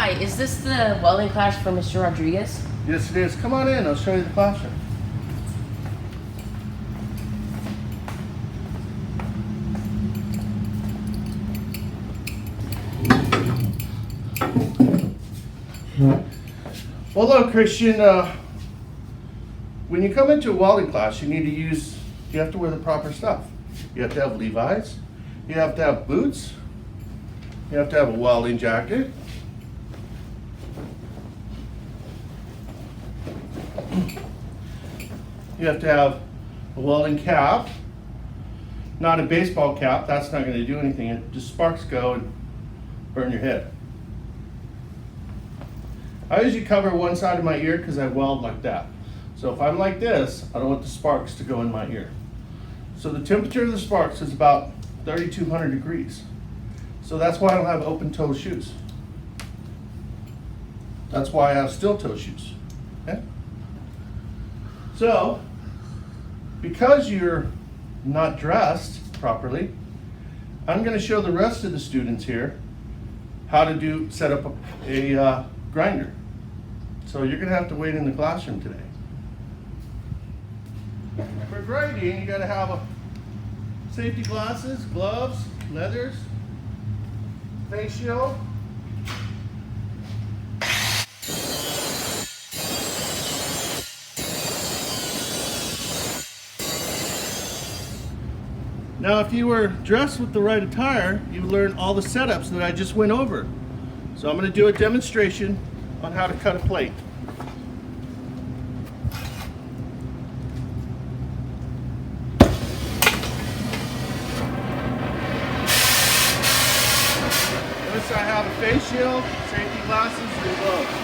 Hi, is this the welding class for Mr. Rodriguez? Yes, it is. Come on in. I'll show you the classroom. Well, hello, Christian. When you come into a welding class, you have to wear the proper stuff. You have to have Levi's. You have to have boots. You have to have a welding jacket. You have to have a welding cap, not a baseball cap. That's not going to do anything. It just sparks go and burn your head. I usually cover one side of my ear because I weld like that. So if I'm like this, I don't want the sparks to go in my ear. So the temperature of the sparks is about 3,200 degrees. So that's why I don't have open toe shoes. That's why I have steel toe shoes. Okay? So, because you're not dressed properly, I'm going to show the rest of the students here how to set up a grinder. So you're going to have to wait in the classroom today. For grinding, you got to have safety glasses, gloves, leathers, face shield. Now, if you were dressed with the right attire, you learn all the setups that I just went over. So I'm going to do a demonstration on how to cut a plate. Notice I have a face shield, safety glasses, and gloves.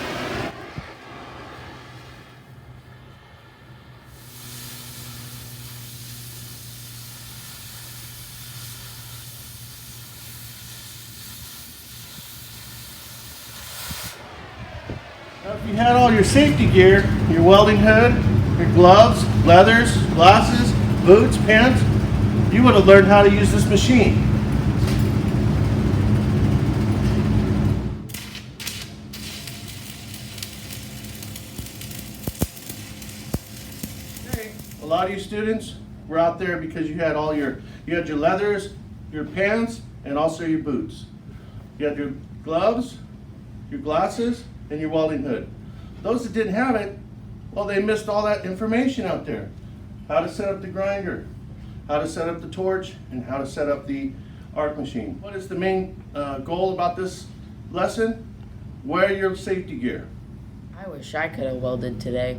Now, if you had all your safety gear, your welding hood, your gloves, leathers, glasses, boots, pants, you would have learned how to use this machine. Okay. A lot of you students were out there because you had your leathers, your pants, and also your boots. You had your gloves, your glasses, and your welding hood. Those that didn't have it, well, they missed all that information out there. How to set up the grinder, how to set up the torch, and how to set up the arc machine. What is the main goal about this lesson? Wear your safety gear. I wish I could have welded today.